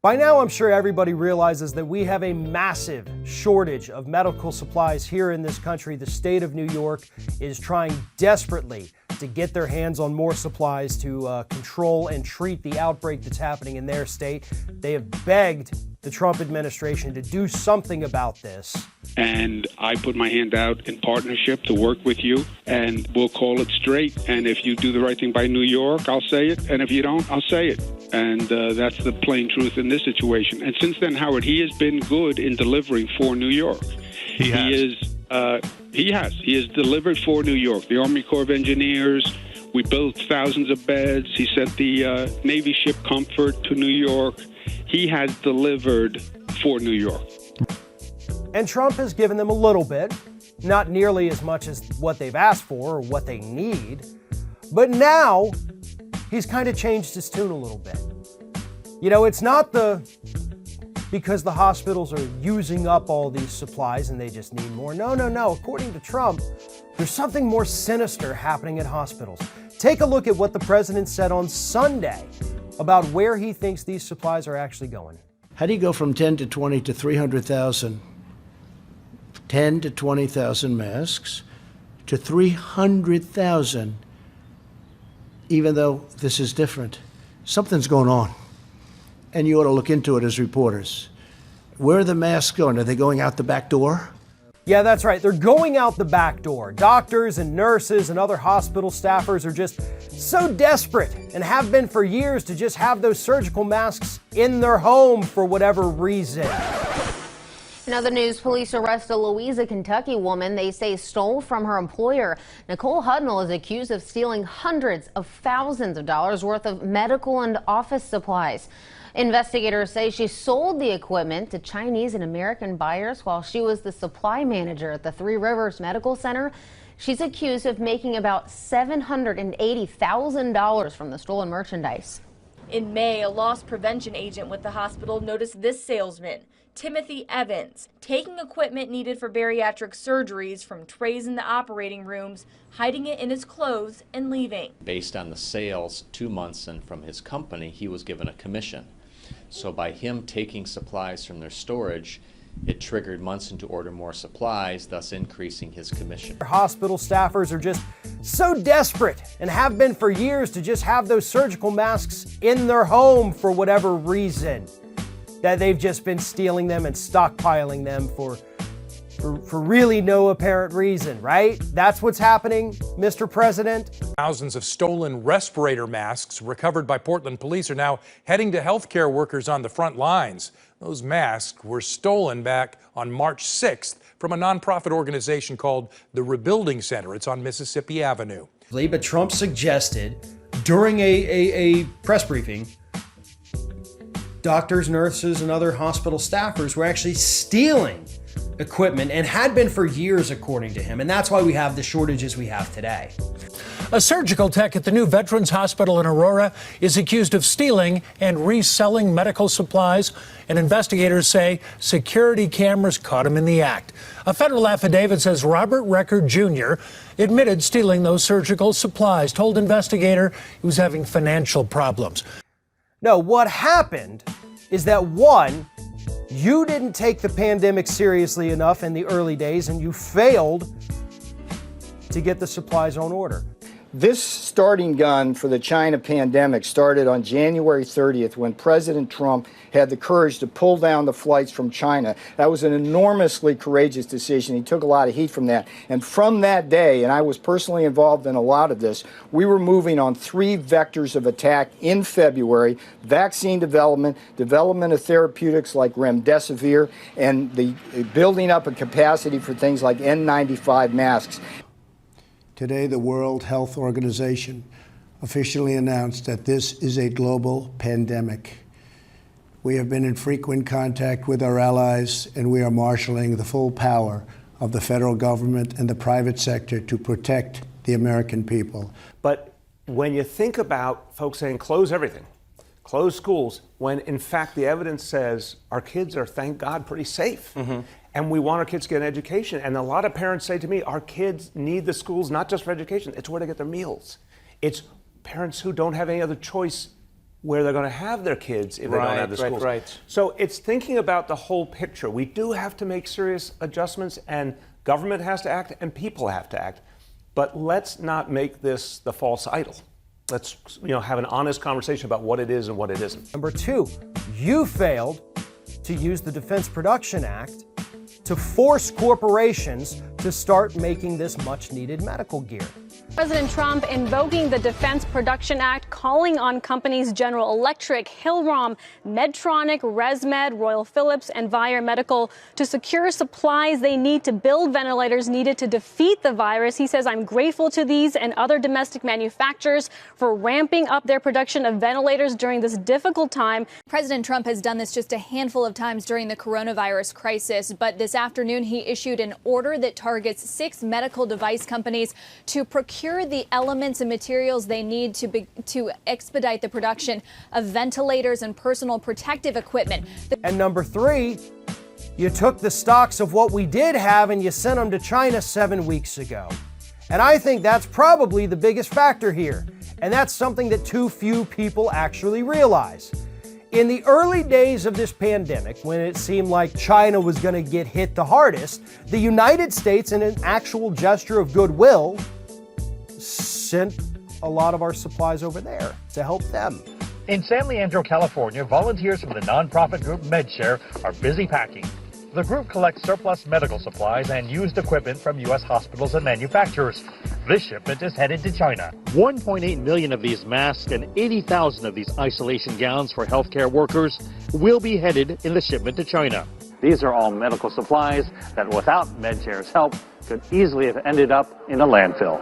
By now, I'm sure everybody realizes that we have a massive shortage of medical supplies here in this country. The state of New York is trying desperately to get their hands on more supplies to control and treat the outbreak that's happening in their state. They have begged the Trump administration to do something about this. And I put my hand out in partnership to work with you, and we'll call it straight. And if you do the right thing by New York, I'll say it. And if you don't, I'll say it. And that's the plain truth in this situation. And since then, Howard, he has been good in delivering for New York. He has delivered for New York. The Army Corps of Engineers, we built thousands of beds. He sent the Navy ship Comfort to New York. He has delivered for New York. And Trump has given them a little bit, not nearly as much as what they've asked for or what they need. But now he's kind of changed his tune a little bit. You know, it's not because the hospitals are using up all these supplies and they just need more. No. According to Trump, there's something more sinister happening at hospitals. Take a look at what the president said on Sunday about where he thinks these supplies are actually going. How do you go from 10 to 20 to 300,000, 10 to 20,000 masks to 300,000, even though this is different? Something's going on, and you ought to look into it as reporters. Where are the masks going? Are they going out the back door? Yeah, that's right. They're going out the back door. Doctors and nurses and other hospital staffers are just so desperate and have been for years to just have those surgical masks in their home for whatever reason. In other news, police arrest a Louisa, Kentucky woman they say stole from her employer. Nicole Hudnall is accused of stealing hundreds of thousands of dollars worth of medical and office supplies. Investigators say she sold the equipment to Chinese and American buyers while she was the supply manager at the Three Rivers Medical Center. She's accused of making about $780,000 from the stolen merchandise. In May, a loss prevention agent with the hospital noticed this salesman, Timothy Evans, taking equipment needed for bariatric surgeries from trays in the operating rooms, hiding it in his clothes, and leaving. Based on the sales 2 months and from his company, he was given a commission. So by him taking supplies from their storage, it triggered Munson to order more supplies, thus increasing his commission. Hospital staffers are just so desperate and have been for years to just have those surgical masks in their home for whatever reason that they've just been stealing them and stockpiling them for really no apparent reason, right? That's what's happening, Mr. President. Thousands of stolen respirator masks recovered by Portland police are now heading to healthcare workers on the front lines. Those masks were stolen back on March 6th from a nonprofit organization called the Rebuilding Center. It's on Mississippi Avenue. But Trump suggested during a press briefing, doctors, nurses, and other hospital staffers were actually stealing equipment and had been for years, according to him. And that's why we have the shortages we have today. A surgical tech at the new Veterans Hospital in Aurora is accused of stealing and reselling medical supplies, and investigators say security cameras caught him in the act. A federal affidavit says Robert Record Jr. admitted stealing those surgical supplies, told investigator he was having financial problems. No, what happened is that, one, you didn't take the pandemic seriously enough in the early days, and you failed to get the supplies on order. This starting gun for the China pandemic started on January 30th when President Trump had the courage to pull down the flights from China. That was an enormously courageous decision. He took a lot of heat from that. And from that day, and I was personally involved in a lot of this, we were moving on 3 vectors of attack in February: vaccine development, development of therapeutics like remdesivir, and the building up a capacity for things like N95 masks. Today, the World Health Organization officially announced that this is a global pandemic. We have been in frequent contact with our allies, and we are marshaling the full power of the federal government and the private sector to protect the American people. But when you think about folks saying close everything, close schools, when in fact the evidence says our kids are, thank God, pretty safe. And we want our kids to get an education. And a lot of parents say to me, our kids need the schools not just for education, it's where to get their meals. It's parents who don't have any other choice where they're going to have their kids if they don't have the schools. Right. So it's thinking about the whole picture. We do have to make serious adjustments, and government has to act, and people have to act. But let's not make this the false idol. Let's have an honest conversation about what it is and what it isn't. Number two, you failed to use the Defense Production Act to force corporations to start making this much-needed medical gear. President Trump invoking the Defense Production Act, calling on companies General Electric, Hillrom, Medtronic, ResMed, Royal Philips, and Vire Medical to secure supplies they need to build ventilators needed to defeat the virus. He says, I'm grateful to these and other domestic manufacturers for ramping up their production of ventilators during this difficult time. President Trump has done this just a handful of times during the coronavirus crisis, but this afternoon he issued an order that targets 6 medical device companies to procure the elements and materials they need to expedite the production of ventilators and personal protective equipment. And number three, you took the stocks of what we did have and you sent them to China 7 weeks ago. And I think that's probably the biggest factor here. And that's something that too few people actually realize. In the early days of this pandemic, when it seemed like China was going to get hit the hardest, the United States, in an actual gesture of goodwill, sent a lot of our supplies over there to help them. In San Leandro, California, volunteers from the nonprofit group MedShare are busy packing. The group collects surplus medical supplies and used equipment from U.S. hospitals and manufacturers. This shipment is headed to China. 1.8 million of these masks and 80,000 of these isolation gowns for healthcare workers will be headed in the shipment to China. These are all medical supplies that without MedShare's help could easily have ended up in a landfill.